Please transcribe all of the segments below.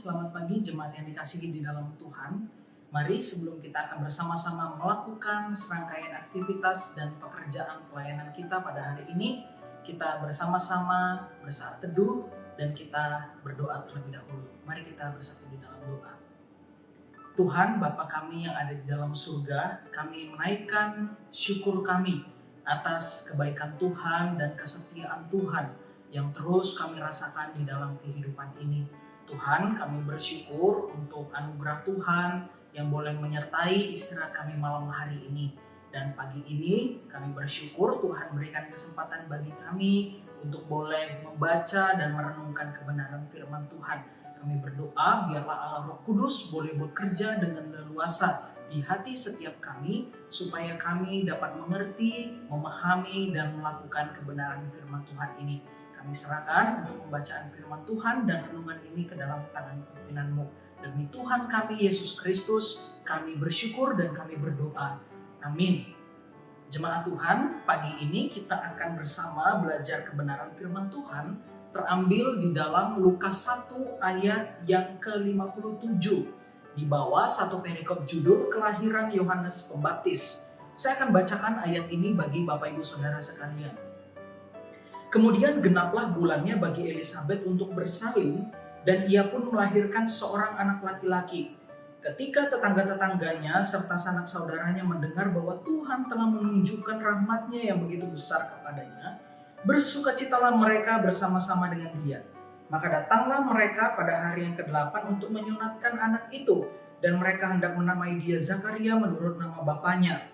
selamat pagi jemaat yang dikasihi di dalam Tuhan. Mari sebelum kita akan bersama-sama melakukan serangkaian aktivitas dan pekerjaan pelayanan kita pada hari ini, kita bersama-sama bersaat teduh dan kita berdoa terlebih dahulu. Mari kita bersatu di dalam doa. Tuhan Bapa kami yang ada di dalam surga, kami menaikkan syukur kami atas kebaikan Tuhan dan kesetiaan Tuhan yang terus kami rasakan di dalam kehidupan ini. Tuhan, kami bersyukur untuk anugerah Tuhan yang boleh menyertai istirahat kami malam hari ini. Dan pagi ini kami bersyukur Tuhan berikan kesempatan bagi kami untuk boleh membaca dan merenungkan kebenaran firman Tuhan. Kami berdoa biarlah Allah Roh Kudus boleh bekerja dengan leluasa di hati setiap kami, supaya kami dapat mengerti, memahami, dan melakukan kebenaran firman Tuhan ini. Kami serahkan untuk pembacaan firman Tuhan dan renungan ini ke dalam tangan pimpinan-Mu. Demi Tuhan kami Yesus Kristus, kami bersyukur dan kami berdoa. Amin. Jemaat Tuhan, pagi ini kita akan bersama belajar kebenaran firman Tuhan terambil di dalam Lukas 1 ayat yang ke-57. Di bawah satu perikop judul Kelahiran Yohanes Pembaptis. Saya akan bacakan ayat ini bagi Bapak Ibu Saudara sekalian. Kemudian genaplah bulannya bagi Elisabet untuk bersalin, dan ia pun melahirkan seorang anak laki-laki. Ketika tetangga-tetangganya serta sanak saudaranya mendengar bahwa Tuhan telah menunjukkan rahmat-Nya yang begitu besar kepadanya, bersukacitalah mereka bersama-sama dengan dia. Maka datanglah mereka pada hari yang ke-8 untuk menyunatkan anak itu, dan mereka hendak menamai dia Zakaria menurut nama bapaknya.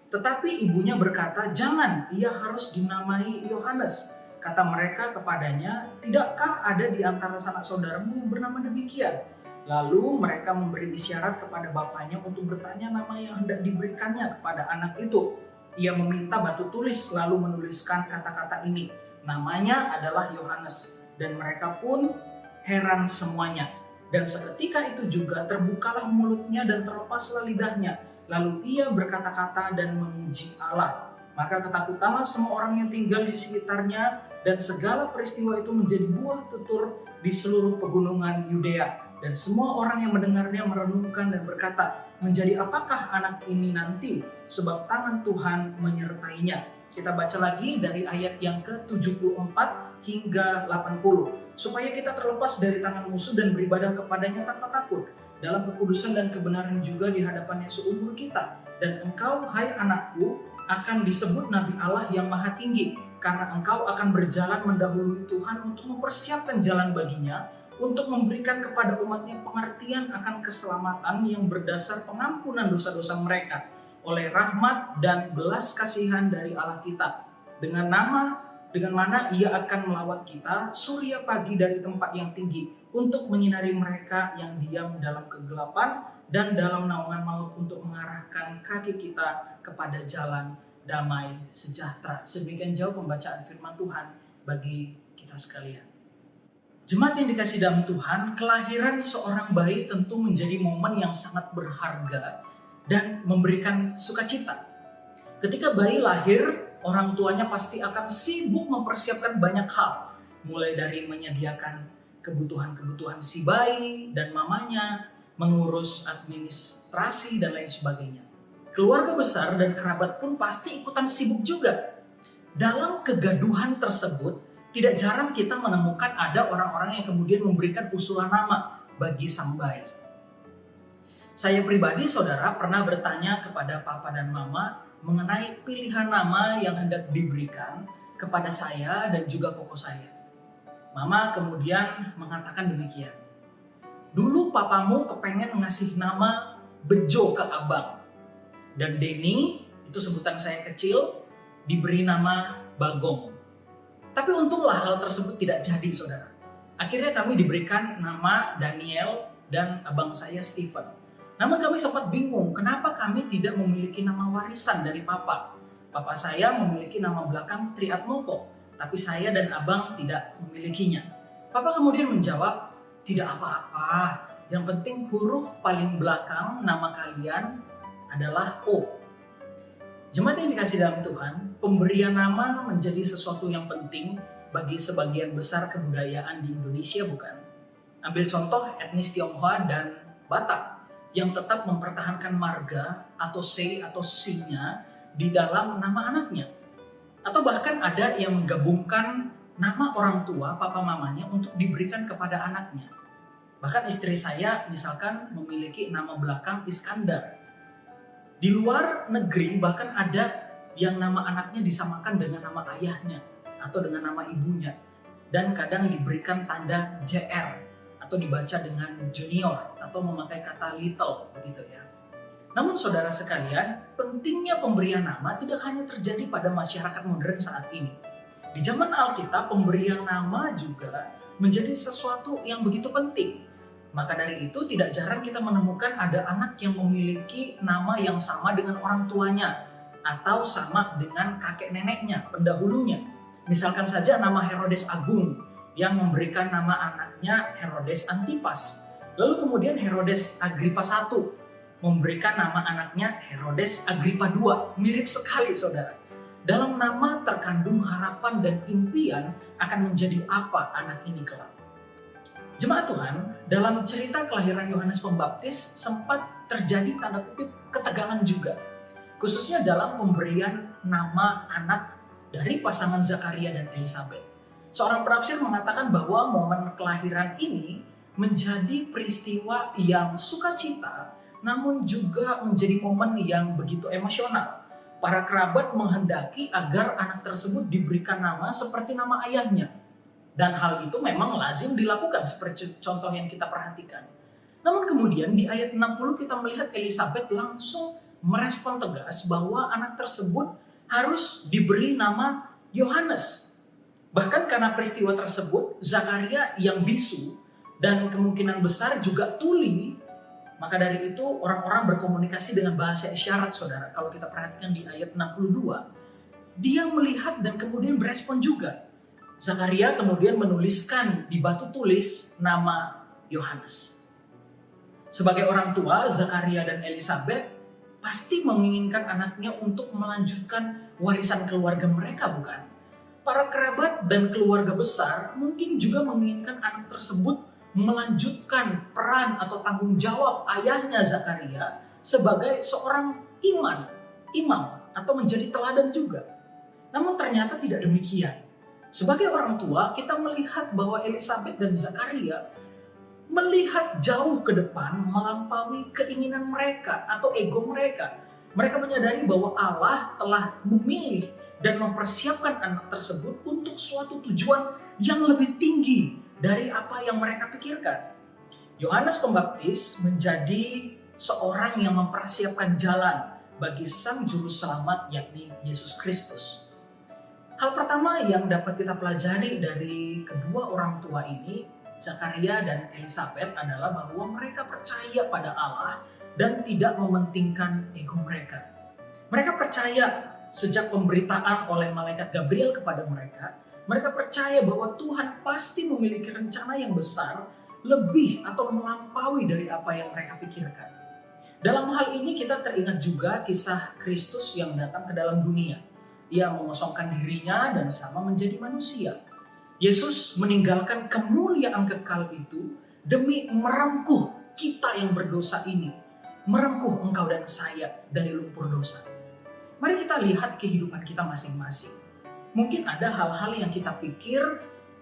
Tetapi ibunya berkata, "Jangan, ia harus dinamai Yohanes." Kata mereka kepadanya, "Tidakkah ada di antara sanak saudaramu yang bernama demikian?" Lalu mereka memberi isyarat kepada bapaknya untuk bertanya nama yang hendak diberikannya kepada anak itu. Ia meminta batu tulis lalu menuliskan kata-kata ini, "Namanya adalah Yohanes." Dan mereka pun heran semuanya. Dan seketika itu juga terbukalah mulutnya dan terlepaslah lidahnya. Lalu ia berkata-kata dan memuji Allah. Maka ketakutanlah semua orang yang tinggal di sekitarnya, dan segala peristiwa itu menjadi buah tutur di seluruh pegunungan Yudea. Dan semua orang yang mendengarnya merenungkan dan berkata, "Menjadi apakah anak ini nanti? Sebab tangan Tuhan menyertainya." Kita baca lagi dari ayat yang ke-74 hingga 80. "Supaya kita terlepas dari tangan musuh dan beribadah kepadanya tanpa takut, dalam kekudusan dan kebenaran juga di hadapannya seumur kita. Dan engkau, hai anakku, akan disebut Nabi Allah yang Maha Tinggi, karena engkau akan berjalan mendahului Tuhan untuk mempersiapkan jalan baginya, untuk memberikan kepada umatnya pengertian akan keselamatan yang berdasar pengampunan dosa-dosa mereka, oleh rahmat dan belas kasihan dari Allah kita. Dengan mana ia akan melawat kita, surya pagi dari tempat yang tinggi, untuk menyinari mereka yang diam dalam kegelapan dan dalam naungan maut, untuk mengarahkan kaki kita kepada jalan damai sejahtera." Sedemikian jauh pembacaan firman Tuhan bagi kita sekalian. Jemaat yang dikasihi dalam Tuhan, kelahiran seorang bayi tentu menjadi momen yang sangat berharga dan memberikan sukacita. Ketika bayi lahir, orang tuanya pasti akan sibuk mempersiapkan banyak hal, mulai dari menyediakan kebutuhan-kebutuhan si bayi dan mamanya, mengurus administrasi dan lain sebagainya. Keluarga besar dan kerabat pun pasti ikutan sibuk juga. Dalam kegaduhan tersebut, tidak jarang kita menemukan ada orang-orang yang kemudian memberikan usulan nama bagi sang bayi. Saya pribadi, saudara, pernah bertanya kepada papa dan mama mengenai pilihan nama yang hendak diberikan kepada saya dan juga koko saya. Mama kemudian mengatakan demikian, "Dulu papamu kepengen ngasih nama Bejo ke abang. Dan Denny, itu sebutan saya kecil, diberi nama Bagong. Tapi untunglah hal tersebut tidak jadi, saudara. Akhirnya kami diberikan nama Daniel dan abang saya Stephen. Namun kami sempat bingung kenapa kami tidak memiliki nama warisan dari papa. Papa saya memiliki nama belakang Triatmoko, tapi saya dan abang tidak memilikinya. Papa kemudian menjawab, 'Tidak apa-apa, yang penting huruf paling belakang nama kalian adalah O.' Jemaat yang dikasihi dalam Tuhan, pemberian nama menjadi sesuatu yang penting bagi sebagian besar kebudayaan di Indonesia, bukan? Ambil contoh etnis Tionghoa dan Batak yang tetap mempertahankan marga atau sei atau sinya di dalam nama anaknya. Atau bahkan ada yang menggabungkan nama orang tua, papa mamanya untuk diberikan kepada anaknya. Bahkan istri saya misalkan memiliki nama belakang Iskandar. Di luar negeri bahkan ada yang nama anaknya disamakan dengan nama ayahnya atau dengan nama ibunya. Dan kadang diberikan tanda JR atau dibaca dengan junior atau memakai kata little begitu ya. Namun saudara sekalian, pentingnya pemberian nama tidak hanya terjadi pada masyarakat modern saat ini. Di zaman Alkitab, pemberian nama juga menjadi sesuatu yang begitu penting. Maka dari itu tidak jarang kita menemukan ada anak yang memiliki nama yang sama dengan orang tuanya atau sama dengan kakek neneknya, pendahulunya. Misalkan saja nama Herodes Agung yang memberikan nama anaknya Herodes Antipas. Lalu kemudian Herodes Agripa I memberikan nama anaknya Herodes Agripa II. Mirip sekali saudara. Dalam nama terkandung harapan dan impian akan menjadi apa anak ini kelak. Jemaat Tuhan, dalam cerita kelahiran Yohanes Pembaptis sempat terjadi tanda kutip ketegangan juga. Khususnya dalam pemberian nama anak dari pasangan Zakaria dan Elisabet. Seorang penafsir mengatakan bahwa momen kelahiran ini menjadi peristiwa yang sukacita, namun juga menjadi momen yang begitu emosional. Para kerabat menghendaki agar anak tersebut diberikan nama seperti nama ayahnya. Dan hal itu memang lazim dilakukan seperti contoh yang kita perhatikan. Namun kemudian di ayat 60 kita melihat Elisabet langsung merespon tegas bahwa anak tersebut harus diberi nama Yohanes. Bahkan karena peristiwa tersebut, Zakaria yang bisu dan kemungkinan besar juga tuli, maka dari itu orang-orang berkomunikasi dengan bahasa isyarat saudara. Kalau kita perhatikan di ayat 62, dia melihat dan kemudian berespon juga. Zakaria kemudian menuliskan di batu tulis nama Yohanes. Sebagai orang tua, Zakaria dan Elisabet pasti menginginkan anaknya untuk melanjutkan warisan keluarga mereka, bukan? Para kerabat dan keluarga besar mungkin juga menginginkan anak tersebut melanjutkan peran atau tanggung jawab ayahnya Zakaria sebagai seorang imam atau menjadi teladan juga. Namun ternyata tidak demikian. Sebagai orang tua, kita melihat bahwa Elisabet dan Zakaria melihat jauh ke depan melampaui keinginan mereka atau ego mereka. Mereka menyadari bahwa Allah telah memilih dan mempersiapkan anak tersebut untuk suatu tujuan yang lebih tinggi dari apa yang mereka pikirkan. Yohanes Pembaptis menjadi seorang yang mempersiapkan jalan bagi Sang Juru Selamat, yakni Yesus Kristus. Hal pertama yang dapat kita pelajari dari kedua orang tua ini, Zakaria dan Elisabet, adalah bahwa mereka percaya pada Allah dan tidak mementingkan ego mereka. Mereka percaya sejak pemberitaan oleh malaikat Gabriel kepada mereka, mereka percaya bahwa Tuhan pasti memiliki rencana yang besar, lebih atau melampaui dari apa yang mereka pikirkan. Dalam hal ini kita teringat juga kisah Kristus yang datang ke dalam dunia. Ia mengosongkan dirinya dan sama menjadi manusia. Yesus meninggalkan kemuliaan kekal itu demi merengkuh kita yang berdosa ini. Merengkuh engkau dan saya dari lumpur dosa. Mari kita lihat kehidupan kita masing-masing. Mungkin ada hal-hal yang kita pikir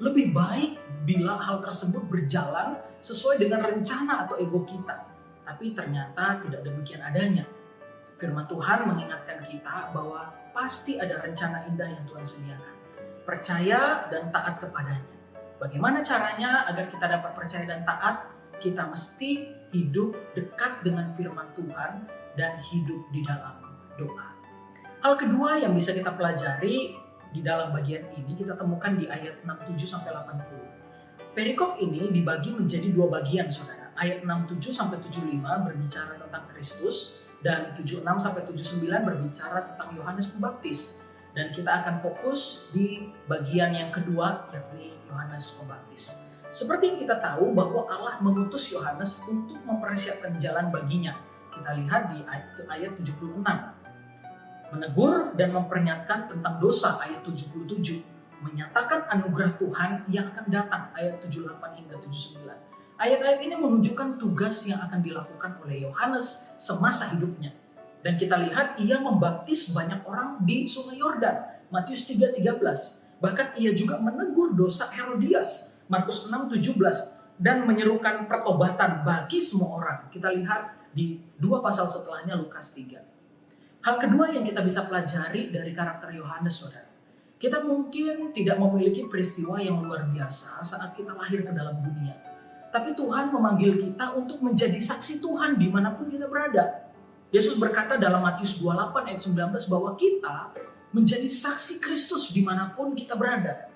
lebih baik bila hal tersebut berjalan sesuai dengan rencana atau ego kita. Tapi ternyata tidak demikian adanya. Firman Tuhan mengingatkan kita bahwa pasti ada rencana indah yang Tuhan sediakan. Percaya dan taat kepadanya. Bagaimana caranya agar kita dapat percaya dan taat? Kita mesti hidup dekat dengan firman Tuhan dan hidup di dalam doa. Hal kedua yang bisa kita pelajari di dalam bagian ini kita temukan di ayat 67-80. Perikop ini dibagi menjadi dua bagian saudara. Ayat 67-75 berbicara tentang Kristus dan 76-79 berbicara tentang Yohanes Pembaptis. Dan kita akan fokus di bagian yang kedua, yakni Yohanes Pembaptis. Seperti yang kita tahu bahwa Allah mengutus Yohanes untuk mempersiapkan jalan baginya. Kita lihat di ayat 76. Menegur dan memperingatkan tentang dosa ayat 77. Menyatakan anugerah Tuhan yang akan datang ayat 78 hingga 79. Ayat-ayat ini menunjukkan tugas yang akan dilakukan oleh Yohanes semasa hidupnya. Dan kita lihat ia membaptis banyak orang di Sungai Yordan, Matius 3:13. Bahkan ia juga menegur dosa Herodias, Markus 6:17, dan menyerukan pertobatan bagi semua orang. Kita lihat di 2 pasal setelahnya, Lukas 3. Hal kedua yang kita bisa pelajari dari karakter Yohanes, saudara. Kita mungkin tidak memiliki peristiwa yang luar biasa saat kita lahir ke dalam dunia. Tapi Tuhan memanggil kita untuk menjadi saksi Tuhan dimanapun kita berada. Yesus berkata dalam Matius 28 ayat 19 bahwa kita menjadi saksi Kristus dimanapun kita berada.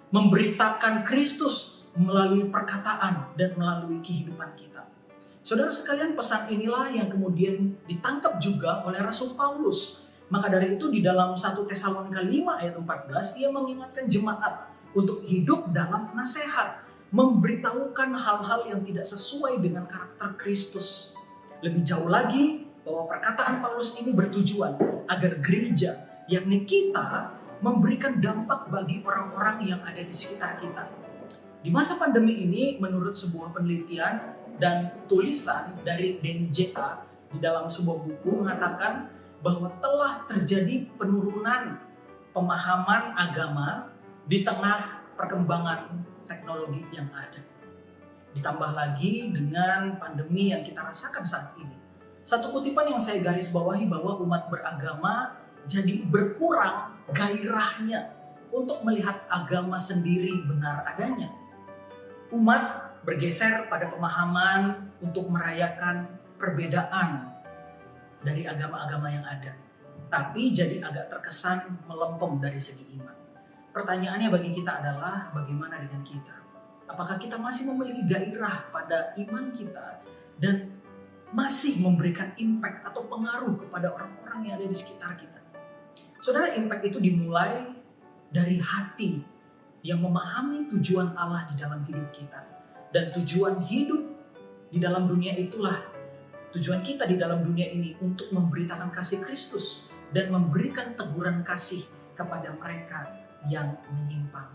Memberitakan Kristus melalui perkataan dan melalui kehidupan kita. Saudara sekalian, pesan inilah yang kemudian ditangkap juga oleh Rasul Paulus. Maka dari itu di dalam 1 Tesalonika 5 ayat 14 ia mengingatkan jemaat untuk hidup dalam nasihat, memberitahukan hal-hal yang tidak sesuai dengan karakter Kristus. Lebih jauh lagi, bahwa perkataan Paulus ini bertujuan agar gereja, yakni kita, memberikan dampak bagi orang-orang yang ada di sekitar kita. Di masa pandemi ini, menurut sebuah penelitian dan tulisan dari Denny J.A. di dalam sebuah buku mengatakan bahwa telah terjadi penurunan pemahaman agama di tengah perkembangan teknologi yang ada. Ditambah lagi dengan pandemi yang kita rasakan saat ini. Satu kutipan yang saya garis bawahi bahwa umat beragama jadi berkurang gairahnya untuk melihat agama sendiri benar adanya. Umat bergeser pada pemahaman untuk merayakan perbedaan dari agama-agama yang ada. Tapi jadi agak terkesan melempem dari segi iman. Pertanyaannya bagi kita adalah bagaimana dengan kita? Apakah kita masih memiliki gairah pada iman kita dan masih memberikan impact atau pengaruh kepada orang-orang yang ada di sekitar kita? Saudara, impact itu dimulai dari hati yang memahami tujuan Allah di dalam hidup kita. Dan tujuan hidup di dalam dunia itulah, tujuan kita di dalam dunia ini untuk memberitakan kasih Kristus dan memberikan teguran kasih kepada mereka yang menyimpang.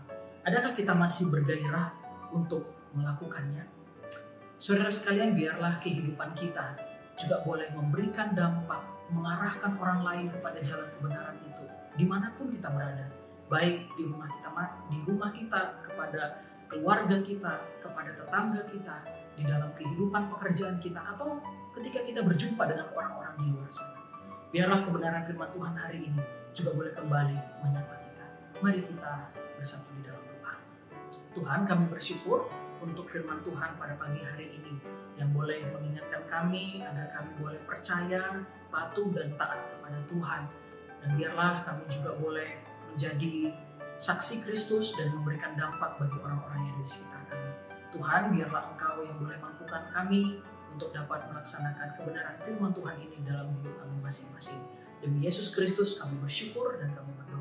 Adakah kita masih bergairah untuk melakukannya? Saudara sekalian, biarlah kehidupan kita juga boleh memberikan dampak, mengarahkan orang lain kepada jalan kebenaran itu, dimanapun kita berada. Baik di rumah kita, kepada keluarga kita, kepada tetangga kita, di dalam kehidupan pekerjaan kita, atau ketika kita berjumpa dengan orang-orang di luar sana. Biarlah kebenaran firman Tuhan hari ini juga boleh kembali menyapa kita. Mari kita bersatu di dalam doa. Tuhan, kami bersyukur untuk firman Tuhan pada pagi hari ini yang boleh mengingatkan kami agar kami boleh percaya, patuh dan taat kepada Tuhan. Dan biarlah kami juga boleh menjadi saksi Kristus dan memberikan dampak bagi orang-orang yang di sekitar kami. Tuhan, biarlah Engkau yang boleh mampukan kami untuk dapat melaksanakan kebenaran firman Tuhan ini dalam hidup kami masing-masing. Demi Yesus Kristus kami bersyukur dan kami berdoa.